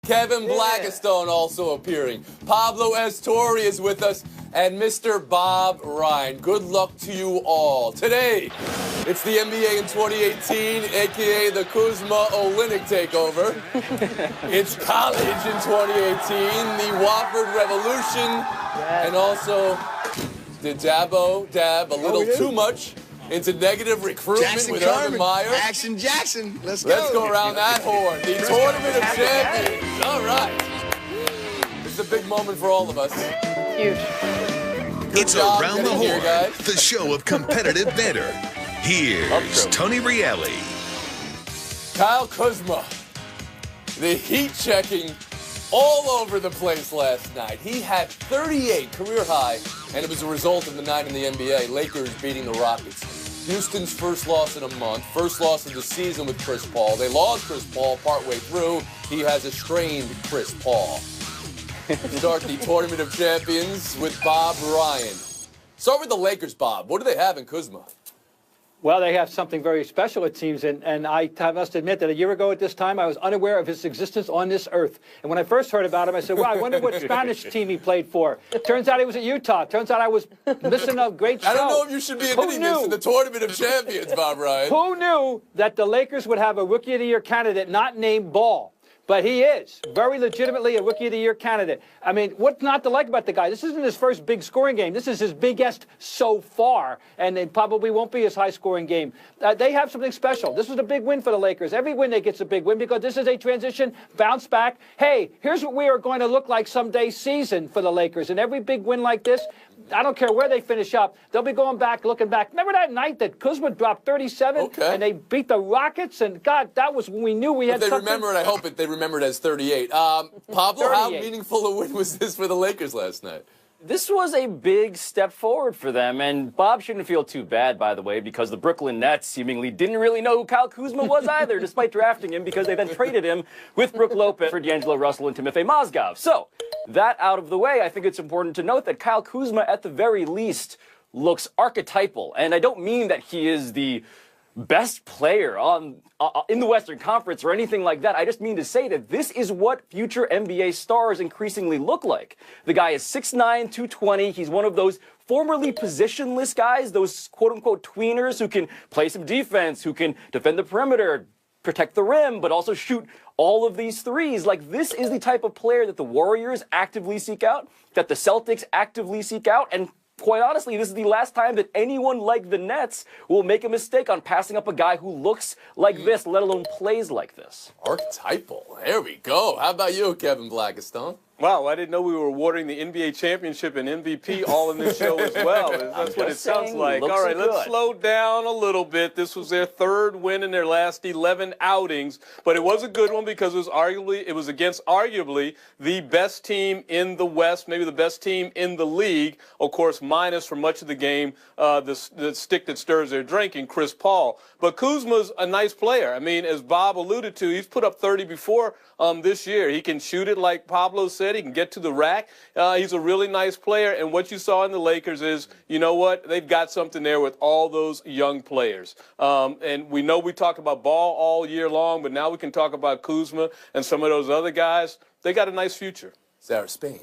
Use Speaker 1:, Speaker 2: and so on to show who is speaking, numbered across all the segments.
Speaker 1: Kevin Blackistone also appearing. Pablo Estori is with us, and Mr. Bob Ryan. Good luck to you all. Today, it's the NBA in 2018, a.k.a. the Kuzma Olynyk takeover. It's college in 2018, the Wofford Revolution, and also did Dabo dab a little too much into negative recruitment
Speaker 2: Jackson
Speaker 1: with
Speaker 2: Carmen.
Speaker 1: Urban Meyer.
Speaker 2: Jackson. Let's go.
Speaker 1: Let's go around that horn. The Tournament of Champions. All right. It's a big moment for all of us.
Speaker 3: Huge.
Speaker 2: It's Around the Horn, the show of competitive banter. Here's Tony Reale.
Speaker 1: Kyle Kuzma, the heat checking all over the place last night. He had 38 career high, and it was a result of the night in the NBA. Lakers beating the Rockets. Houston's first loss in a month, first loss of the season with Chris Paul. They lost Chris Paul partway through. He has a strained Chris Paul. Start the Tournament of Champions with Bob Ryan. Start with the Lakers, Bob. What do they have in Kuzma?
Speaker 4: Well, they have something very special, it seems, and I must admit that a year ago at this time, I was unaware of his existence on this earth. And when I first heard about him, I said, well, I wonder what Spanish team he played for. Turns out he was at Utah. Turns out I was missing a great show.
Speaker 1: I don't know if you should be admitting this in the Tournament of Champions, Bob Ryan.
Speaker 4: Who knew that the Lakers would have a Rookie of the Year candidate not named Ball? But he is very legitimately a Rookie of the Year candidate. I mean, what's not to like about the guy? This isn't his first big scoring game. This is his biggest so far, and it probably won't be his high-scoring game. They have something special. This was a big win for the Lakers. Every win they get's a big win because this is a transition, bounce back. Hey, here's what we are going to look like someday season for the Lakers. And every big win like this, I don't care where they finish up, they'll be going back, looking back. Remember that night that Kuzma dropped 37 and they beat the Rockets? And, God, that was when we knew we had something.
Speaker 1: They remember it. I hope they remember it as 38. Pablo, 38. How meaningful a win was this for the Lakers last night?
Speaker 5: This was a big step forward for them, and Bob shouldn't feel too bad, by the way, because the Brooklyn Nets seemingly didn't really know who Kyle Kuzma was either, despite drafting him, because they then traded him with Brook Lopez for D'Angelo Russell and Timofey Mozgov. So, that out of the way, I think it's important to note that Kyle Kuzma, at the very least, looks archetypal, and I don't mean that he is the best player in the Western Conference or anything like that. I just mean to say that this is what future NBA stars increasingly look like. The guy is 6'9", 220. He's one of those formerly positionless guys, those quote-unquote tweeners who can play some defense, who can defend the perimeter, protect the rim, but also shoot all of these threes. Like, this is the type of player that the Warriors actively seek out, that the Celtics actively seek out, and quite honestly, this is the last time that anyone like the Nets will make a mistake on passing up a guy who looks like this, let alone plays like this.
Speaker 1: Archetypal. There we go. How about you, Kevin Blackistone?
Speaker 6: Wow, I didn't know we were awarding the NBA championship and MVP all in this show as well. That's what it sounds like. All right, let's slow down a little bit. This was their third win in their last 11 outings, but it was a good one because it was against arguably the best team in the West, maybe the best team in the league. Of course, minus for much of the game the stick that stirs their drink in Chris Paul. But Kuzma's a nice player. I mean, as Bob alluded to, he's put up 30 before this year. He can shoot it like Pablo said. He can get to the rack. He's a really nice player. And what you saw in the Lakers is, you know what? They've got something there with all those young players. And we know we talked about Ball all year long, but now we can talk about Kuzma and some of those other guys. They got a nice future.
Speaker 1: Sarah Spain.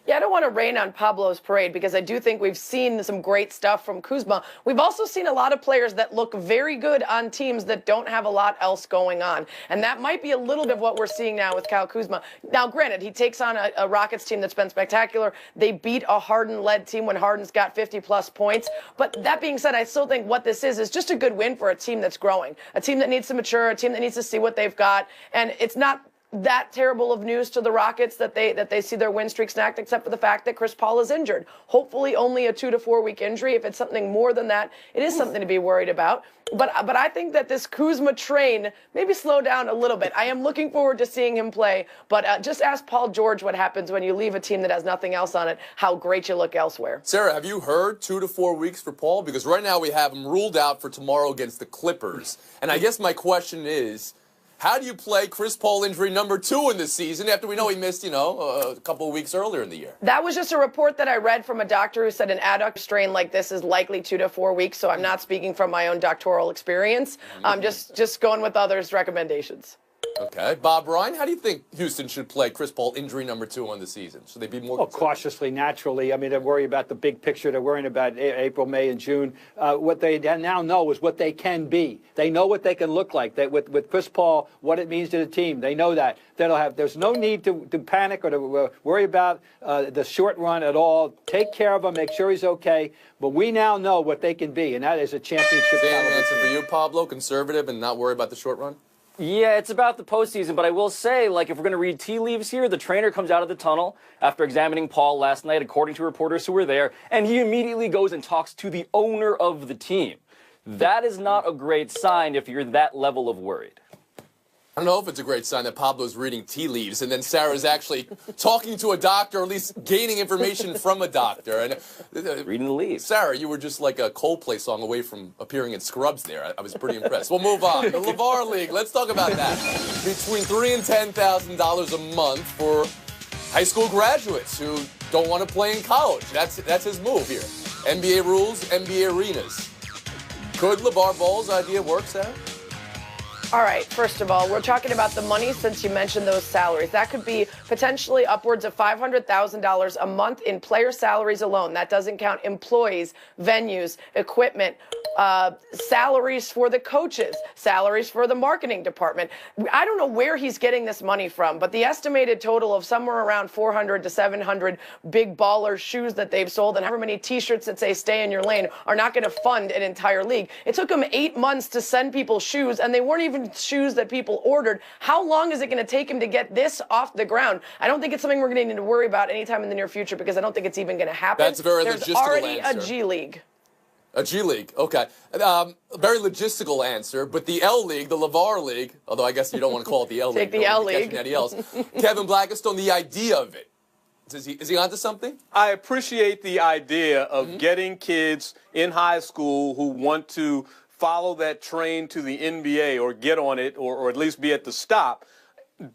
Speaker 3: Yeah, I don't want to rain on Pablo's parade because I do think we've seen some great stuff from Kuzma. We've also seen a lot of players that look very good on teams that don't have a lot else going on. And that might be a little bit of what we're seeing now with Kyle Kuzma. Now, granted, he takes on a Rockets team that's been spectacular. They beat a Harden-led team when Harden's got 50-plus points. But that being said, I still think what this is just a good win for a team that's growing, a team that needs to mature, a team that needs to see what they've got. And it's not that terrible of news to the Rockets that they see their win streak snapped, except for the fact that Chris Paul is injured. Hopefully only a 2 to 4 week injury. If it's something more than that, it is something to be worried about. But I think that this Kuzma train maybe slow down a little bit. I am looking forward to seeing him play, but just ask Paul George what happens when you leave a team that has nothing else on it, how great you look elsewhere.
Speaker 1: Sarah, have you heard 2 to 4 weeks for Paul? Because right now we have him ruled out for tomorrow against the Clippers. And I guess my question is, how do you play Chris Paul injury number 2 in this season after we know he missed, a couple of weeks earlier in the year?
Speaker 3: That was just a report that I read from a doctor who said an adductor strain like this is likely 2 to 4 weeks, so I'm not speaking from my own doctoral experience. I'm just going with others' recommendations.
Speaker 1: Okay. Bob Ryan, how do you think Houston should play Chris Paul injury number 2 on the season? Should they be more
Speaker 4: cautiously, naturally? I mean, they worry about the big picture. They're worrying about April, May, and June. What they now know is what they can be. They know what they can look like. That with Chris Paul, what it means to the team. They know that. There's no need to panic or to worry about the short run at all. Take care of him. Make sure he's okay. But we now know what they can be, and that is a championship.
Speaker 1: Same answer for you, Pablo. Conservative and not worry about the short run.
Speaker 5: Yeah, it's about the postseason, but I will say, like, if we're going to read tea leaves here, the trainer comes out of the tunnel after examining Paul last night, according to reporters who were there, and he immediately goes and talks to the owner of the team. That is not a great sign if you're that level of worried.
Speaker 1: I don't know if it's a great sign that Pablo's reading tea leaves and then Sarah's actually talking to a doctor, or at least gaining information from a doctor. And
Speaker 5: reading the leaves.
Speaker 1: Sarah, you were just like a Coldplay song away from appearing in Scrubs there. I was pretty impressed. We'll move on. The LeVar League, let's talk about that. Between $3,000 and $10,000 a month for high school graduates who don't want to play in college. That's his move here. NBA rules, NBA arenas. Could LeVar Ball's idea work, Sarah?
Speaker 3: All right, first of all, we're talking about the money since you mentioned those salaries. That could be potentially upwards of $500,000 a month in player salaries alone. That doesn't count employees, venues, equipment, salaries for the coaches, salaries for the marketing department. I don't know where he's getting this money from, but the estimated total of somewhere around 400 to 700 big baller shoes that they've sold and however many T-shirts that say stay in your lane are not going to fund an entire league. It took them 8 months to send people shoes, and they weren't even shoes that people ordered. How long is it going to take him to get this off the ground? I don't think it's something we're going to need to worry about anytime in the near future because I don't think it's even going to happen.
Speaker 1: That's a very
Speaker 3: There's
Speaker 1: logistical
Speaker 3: already
Speaker 1: answer.
Speaker 3: a G League.
Speaker 1: A G League, okay. Very logistical answer, but the L League, the LeVar League, although I guess you don't want to call it the L League.
Speaker 3: Take the L League.
Speaker 1: Anybody else. Kevin Blackistone, the idea of it. Is he onto something?
Speaker 6: I appreciate the idea of getting kids in high school who want to follow that train to the NBA or get on it or at least be at the stop,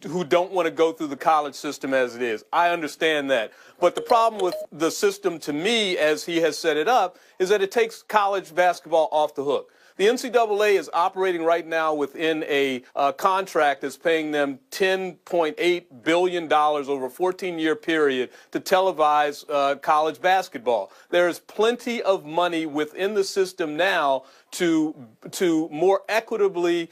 Speaker 6: who don't want to go through the college system as it is. I understand that. But the problem with the system, to me, as he has set it up, is that it takes college basketball off the hook. The NCAA is operating right now within a contract that's paying them $10.8 billion over a 14-year period to televise college basketball. There is plenty of money within the system now to more equitably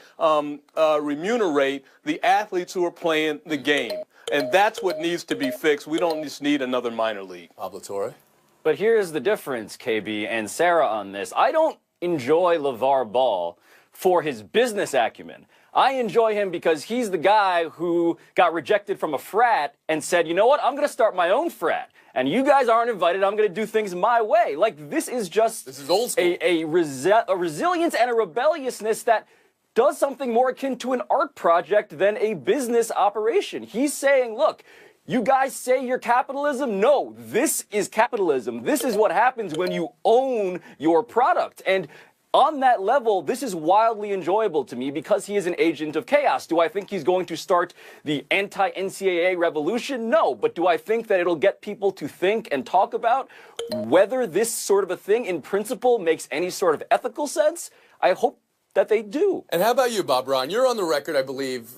Speaker 6: remunerate the athletes who are playing the game. And that's what needs to be fixed. We don't just need another minor league.
Speaker 1: Pablo Torre.
Speaker 5: But here's the difference, KB and Sarah, on this. I don't enjoy LeVar Ball for his business acumen. I enjoy him because he's the guy who got rejected from a frat and said, you know what, I'm going to start my own frat. And you guys aren't invited. I'm going to do things my way. Like, this is just
Speaker 1: old school.
Speaker 5: a resilience and a rebelliousness that does something more akin to an art project than a business operation. He's saying, look, you guys say you're capitalism? No, this is capitalism. This is what happens when you own your product. And on that level, this is wildly enjoyable to me because he is an agent of chaos. Do I think he's going to start the anti-NCAA revolution? No. But do I think that it'll get people to think and talk about whether this sort of a thing in principle makes any sort of ethical sense? I hope that they do.
Speaker 1: And how about you, Bob Ryan? You're on the record, I believe,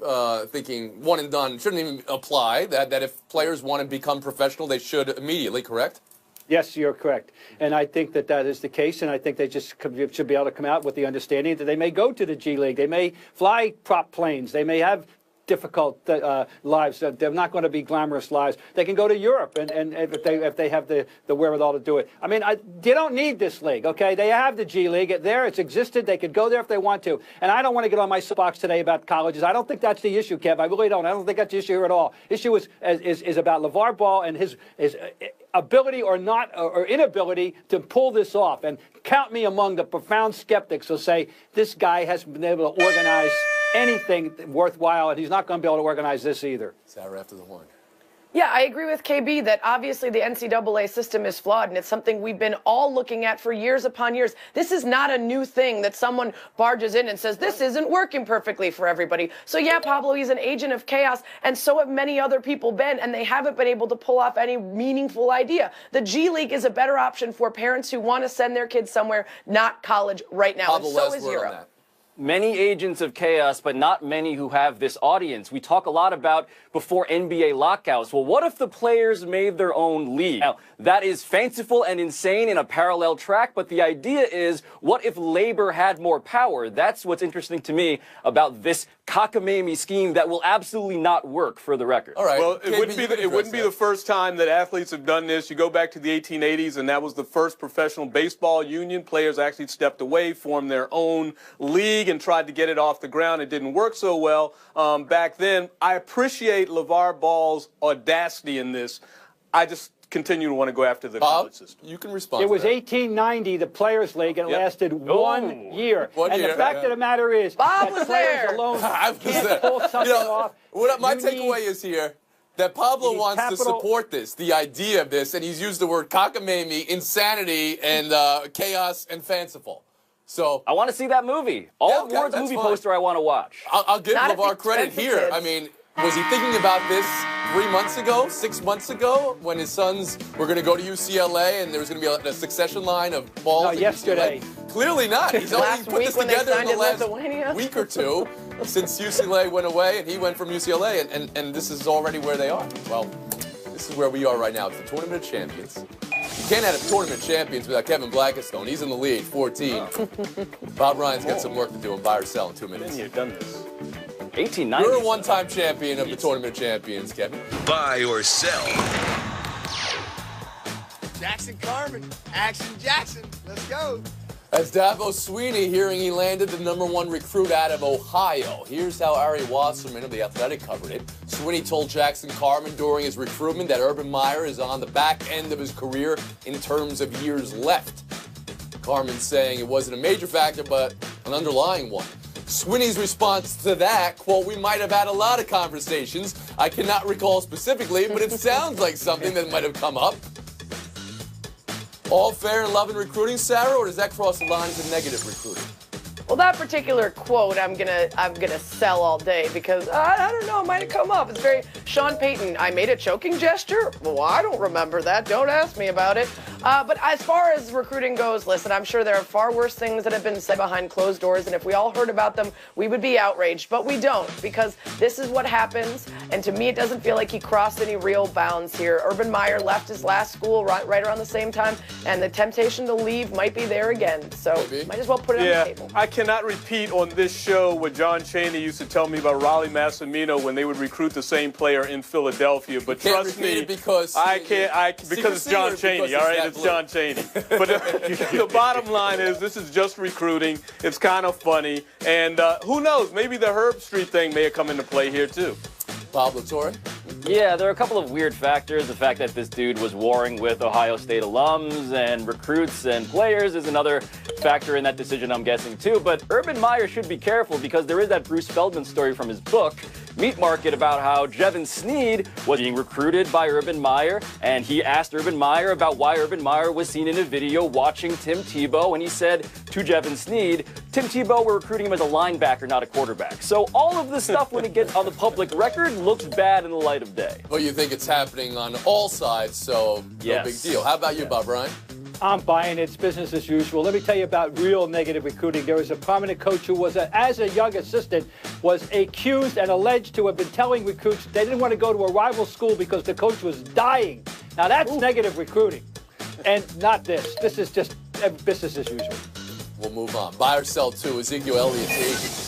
Speaker 1: thinking one and done shouldn't even apply, that if players want to become professional, they should immediately, correct?
Speaker 4: Yes, you're correct. And I think that that is the case, and I think they just should be able to come out with the understanding that they may go to the G League. They may fly prop planes. They may have difficult lives. They're not going to be glamorous lives. They can go to Europe, and if they have the wherewithal to do it. I mean, they don't need this league, okay? They have the G League. There, it's existed. They could go there if they want to. And I don't want to get on my soapbox today about colleges. I don't think that's the issue, Kev. I really don't. I don't think that's the issue here at all. Issue is about LeVar Ball and his ability or not or inability to pull this off. And count me among the profound skeptics who say this guy hasn't been able to organize anything worthwhile, and he's not going to be able to organize this either.
Speaker 1: Sarah after the horn.
Speaker 3: Yeah, I agree with KB that obviously the NCAA system is flawed, and it's something we've been all looking at for years upon years. This is not a new thing that someone barges in and says, this isn't working perfectly for everybody. So yeah, Pablo, he's an agent of chaos, and so have many other people been, and they haven't been able to pull off any meaningful idea. The G League is a better option for parents who want to send their kids somewhere, not college right now,
Speaker 1: Pablo,
Speaker 3: and so is Europe.
Speaker 5: many agents of chaos, but not many who have this audience. We talk a lot about before NBA lockouts. Well, what if the players made their own league? Now, that is fanciful and insane in a parallel track, but the idea is, what if labor had more power? That's what's interesting to me about this cockamamie scheme that will absolutely not work, for the record.
Speaker 6: All right. Well, it wouldn't be the first time that athletes have done this. You go back to the 1880s, and that was the first professional baseball union. Players actually stepped away, formed their own league, and tried to get it off the ground. It didn't work so well back then. I appreciate LeVar Ball's audacity in this. I just continue to want to go after the college system.
Speaker 1: You can respond.
Speaker 4: It was 1890, the Players' League, and it lasted 1 year. And the fact of the matter is,
Speaker 3: Bob was
Speaker 4: players
Speaker 3: there.
Speaker 4: alone
Speaker 1: I was
Speaker 4: can't
Speaker 1: there.
Speaker 4: pull something off.
Speaker 1: My takeaway is here that Pablo wants to support this, the idea of this, and he's used the word cockamamie, insanity, and chaos and fanciful. So
Speaker 5: I want to see that movie. All the words movie poster I want to watch.
Speaker 1: I'll give LeVar credit here. I mean, was he thinking about this 3 months ago, 6 months ago, when his sons were going to go to UCLA and there was going to be a succession line of balls?
Speaker 4: No, yesterday.
Speaker 1: UCLA? Clearly not. He's only put this together in the last week or two since UCLA went away and he went from UCLA, and this is already where they are. Well, this is where we are right now. It's the Tournament of Champions. You can't have a Tournament of Champions without Kevin Blackistone. He's in the lead, 14. Bob Ryan's got some work to do in buy or sell in 2 minutes.
Speaker 6: You've done this.
Speaker 5: 1890.
Speaker 1: You're a one-time champion of the Tournament of Champions, Kevin.
Speaker 2: Buy or sell.
Speaker 7: Jackson Carman, Action Jackson, let's go.
Speaker 1: As Davos Sweeney hearing he landed the #1 recruit out of Ohio. Here's how Ari Wasserman of The Athletic covered it. Sweeney told Jackson Carman during his recruitment that Urban Meyer is on the back end of his career in terms of years left. Carman saying it wasn't a major factor, but an underlying one. Sweeney's response to that, quote, "We might have had a lot of conversations. I cannot recall specifically, but it sounds like something that might have come up." All fair and love in recruiting, Sarah, or does that cross the line into negative recruiting?
Speaker 3: Well, that particular quote, I'm gonna sell all day because I don't know, it might have come up. It's very Sean Payton. I made a choking gesture. Well, I don't remember that. Don't ask me about it. But as far as recruiting goes, listen, I'm sure there are far worse things that have been said behind closed doors, and if we all heard about them, we would be outraged. But we don't, because this is what happens. And to me, it doesn't feel like he crossed any real bounds here. Urban Meyer left his last school right around the same time, and the temptation to leave might be there again. So might as well put it on the table.
Speaker 6: I cannot repeat on this show what John Chaney used to tell me about Raleigh Massimino when they would recruit the same player in Philadelphia. But trust me,
Speaker 1: because
Speaker 6: because it's John Chaney. All right, it's John Chaney. But the bottom line is, this is just recruiting. It's kind of funny, and who knows? Maybe the Herb Street thing may have come into play here too.
Speaker 1: Pablo Torre?
Speaker 5: Yeah, there are a couple of weird factors. The fact that this dude was warring with Ohio State alums and recruits and players is another factor in that decision, I'm guessing, too. But Urban Meyer should be careful because there is that Bruce Feldman story from his book, Meat Market, about how Jevin Sneed was being recruited by Urban Meyer, and he asked Urban Meyer about why Urban Meyer was seen in a video watching Tim Tebow, and he said to Jevin Sneed, Tim Tebow, we're recruiting him as a linebacker, not a quarterback. So all of this stuff, when it gets on the public record, looks bad in the light of day.
Speaker 1: Well, you think it's happening on all sides, so no big deal. How about you, Bob Ryan?
Speaker 4: I'm buying it. It's business as usual. Let me tell you about real negative recruiting. There was a prominent coach who was, as a young assistant, was accused and alleged to have been telling recruits they didn't want to go to a rival school because the coach was dying. Now, that's negative recruiting. And not this. This is just business as usual.
Speaker 1: We'll move on. Buy or sell to Ezekiel Elliott's agent.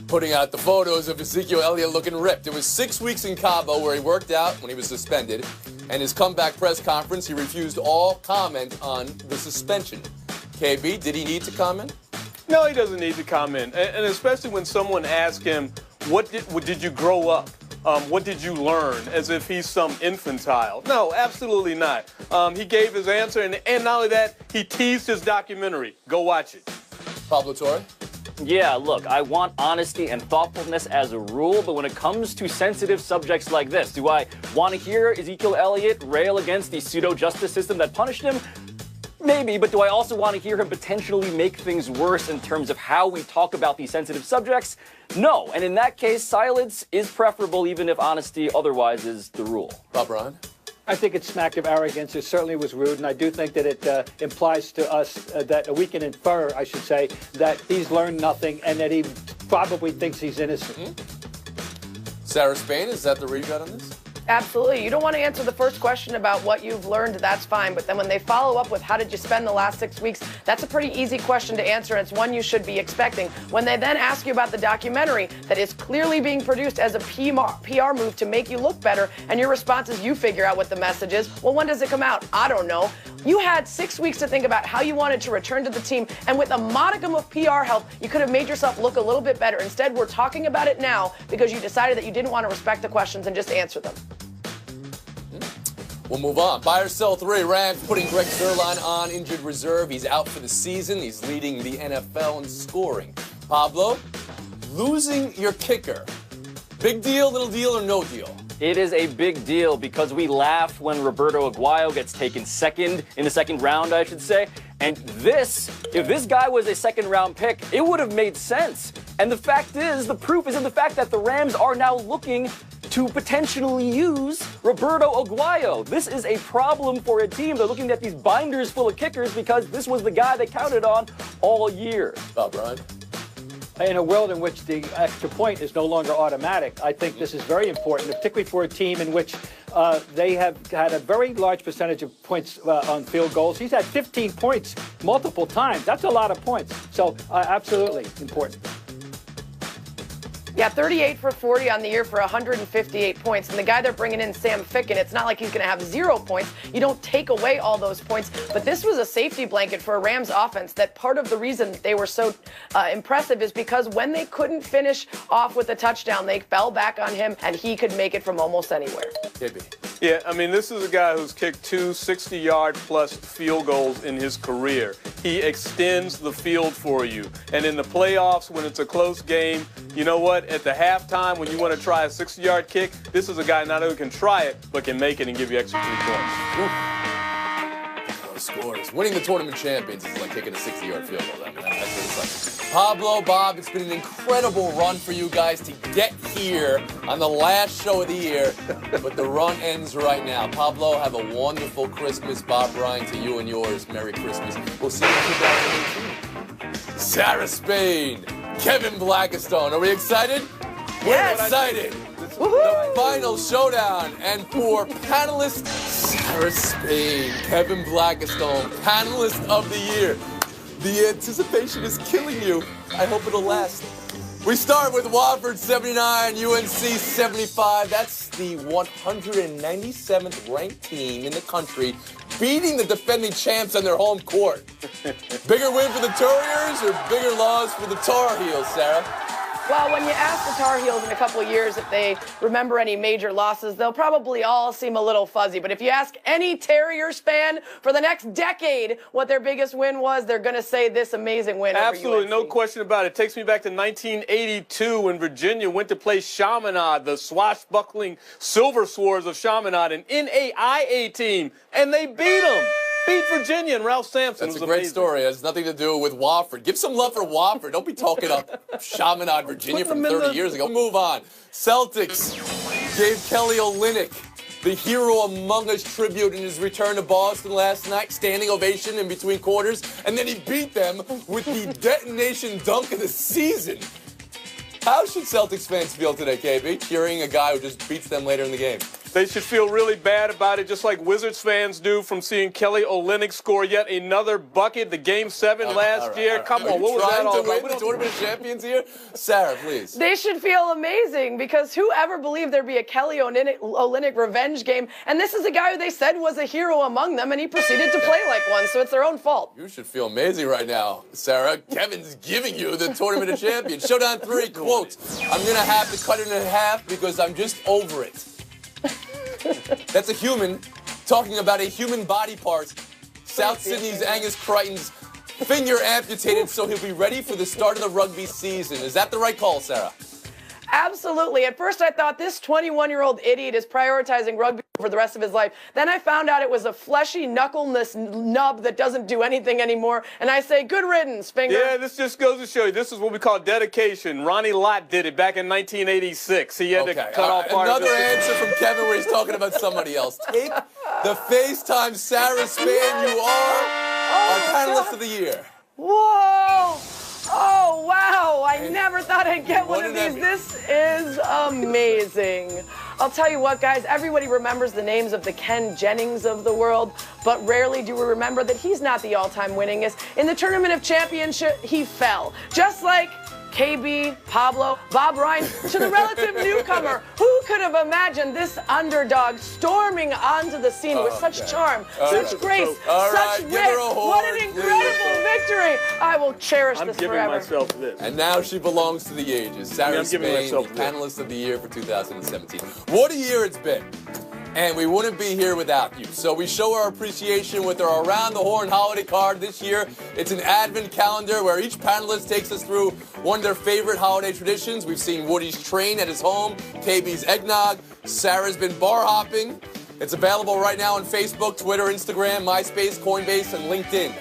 Speaker 1: Putting out the photos of Ezekiel Elliott looking ripped. It was 6 weeks in Cabo where he worked out when he was suspended. And his comeback press conference, he refused all comment on the suspension. KB, did he need to comment?
Speaker 6: No, he doesn't need to comment. And especially when someone asks him, what did you grow up? What did you learn? As if he's some infantile. No, absolutely not. He gave his answer, and not only that, he teased his documentary. Go watch it.
Speaker 1: Pablo Torre?
Speaker 5: Yeah, look, I want honesty and thoughtfulness as a rule, but when it comes to sensitive subjects like this, do I want to hear Ezekiel Elliott rail against the pseudo-justice system that punished him? Maybe, but do I also want to hear him potentially make things worse in terms of how we talk about these sensitive subjects? No, and in that case, silence is preferable even if honesty otherwise is the rule.
Speaker 1: Bob Ryan?
Speaker 4: I think it smacked of arrogance. It certainly was rude, and I do think that it implies to us that we can infer, I should say, that he's learned nothing and that he probably thinks he's innocent.
Speaker 1: Sarah Spain, is that the read you got on this?
Speaker 3: Absolutely. You don't want to answer the first question about what you've learned, that's fine. But then when they follow up with how did you spend the last 6 weeks, that's a pretty easy question to answer, and it's one you should be expecting. When they then ask you about the documentary that is clearly being produced as a PR move to make you look better, and your response is you figure out what the message is, well, when does it come out? I don't know. You had 6 weeks to think about how you wanted to return to the team, and with a modicum of PR help, you could have made yourself look a little bit better. Instead, we're talking about it now because you decided that you didn't want to respect the questions and just answer them.
Speaker 1: We'll move on. Buy or sell 3. Rams putting Greg Zuerlein on injured reserve. He's out for the season. He's leading the NFL in scoring. Pablo, losing your kicker. Big deal, little deal, or no deal?
Speaker 5: It is a big deal because we laugh when Roberto Aguayo gets taken second in the second round, I should say. And if this guy was a second-round pick, it would have made sense. And the fact is, the proof is in the fact that the Rams are now looking to potentially use Roberto Aguayo. This is a problem for a team. They're looking at these binders full of kickers because this was the guy they counted on all year.
Speaker 1: Brian?
Speaker 4: In a world in which the extra point is no longer automatic, I think this is very important, particularly for a team in which they have had a very large percentage of points on field goals. He's had 15 points multiple times. That's a lot of points. So absolutely important.
Speaker 3: Yeah, 38 for 40 on the year for 158 points. And the guy they're bringing in, Sam Ficken, it's not like he's going to have 0 points. You don't take away all those points. But this was a safety blanket for a Rams offense that part of the reason they were so impressive is because when they couldn't finish off with a touchdown, they fell back on him, and he could make it from almost anywhere.
Speaker 6: Yeah, I mean, this is a guy who's kicked 2 60-yard-plus field goals in his career. He extends the field for you. And in the playoffs, when it's a close game, you know what? At the halftime, when you want to try a 60-yard kick, this is a guy not only can try it, but can make it and give you extra 3 points.
Speaker 1: Those scores. Winning the tournament champions is like kicking a 60-yard field goal. That's what it's like. Pablo, Bob, it's been an incredible run for you guys to get here on the last show of the year, but the run ends right now. Pablo, have a wonderful Christmas. Bob, Brian, to you and yours, Merry Christmas. We'll see you in 2018. Sarah Spain, Kevin Blackistone. Are we excited?
Speaker 3: Yes.
Speaker 1: We're excited. The final showdown. And for panelist Sarah Spain, Kevin Blackistone, panelist of the year. The anticipation is killing you. I hope it'll last. We start with Wofford 79, UNC 75. That's the 197th ranked team in the country, beating the defending champs on their home court. Bigger win for the Terriers or bigger loss for the Tar Heels, Sarah?
Speaker 3: Well, when you ask the Tar Heels in a couple of years if they remember any major losses, they'll probably all seem a little fuzzy. But if you ask any Terriers fan for the next decade what their biggest win was, they're going to say this amazing win.
Speaker 6: Absolutely, no question about it. It takes me back to 1982 when Virginia went to play Chaminade, the swashbuckling Silver Swords of Chaminade, an NAIA team, and they beat them. Beat Virginia and Ralph Sampson.
Speaker 1: That's a great story. It has nothing to do with Wofford. Give some love for Wofford. Don't be talking up Chaminade, Virginia from 30 years ago. Move on. Celtics gave Kelly Olynyk the hero among us tribute in his return to Boston last night. Standing ovation in between quarters. And then he beat them with the detonation dunk of the season. How should Celtics fans feel today, KB, cheering a guy who just beats them later in the game?
Speaker 6: They should feel really bad about it, just like Wizards fans do from seeing Kelly Olynyk score yet another bucket, the Game 7 last year. Come on, what was that all about?
Speaker 1: Trying to win the Tournament of Champions here? Sarah, please.
Speaker 3: They should feel amazing because whoever believed there'd be a Kelly Olynyk revenge game, and this is a guy who they said was a hero among them, and he proceeded to play like one, so it's their own fault.
Speaker 1: You should feel amazing right now, Sarah. Kevin's giving you the Tournament of Champions. Showdown 3, quote, I'm going to have to cut it in half because I'm just over it. That's a human talking about a human body part. South Sydney's Angus Crichton's finger amputated so he'll be ready for the start of the rugby season. Is that the right call, Sarah?
Speaker 3: Absolutely. At first I thought this 21-year-old idiot is prioritizing rugby for the rest of his life. Then I found out it was a fleshy, knuckle-less nub that doesn't do anything anymore. And I say, good riddance, Finger.
Speaker 6: Yeah, this just goes to show you, this is what we call dedication. Ronnie Lott did it back in 1986. He had to cut off part of
Speaker 1: Another answer from Kevin where he's talking about somebody else. Take the FaceTime Sarah Span you are our panelist of the year.
Speaker 3: Whoa! Oh, wow. I never thought I'd get one of these. This is amazing. I'll tell you what, guys, everybody remembers the names of the Ken Jennings of the world, but rarely do we remember that he's not the all-time winningest. In the Tournament of Championship, he fell. Just like KB, Pablo, Bob Ryan, to the relative newcomer. Who could have imagined this underdog storming onto the scene with such charm, such grace, such wit? What an incredible victory. I will cherish this forever.
Speaker 6: I'm giving myself this.
Speaker 1: And now she belongs to the ages. Sarah Spain, the panelist of the year for 2017. What a year it's been. And we wouldn't be here without you. So we show our appreciation with our Around the Horn holiday card this year. It's an advent calendar where each panelist takes us through one of their favorite holiday traditions. We've seen Woody's train at his home, KB's eggnog, Sarah's been bar hopping. It's available right now on Facebook, Twitter, Instagram, MySpace, Coinbase, and LinkedIn.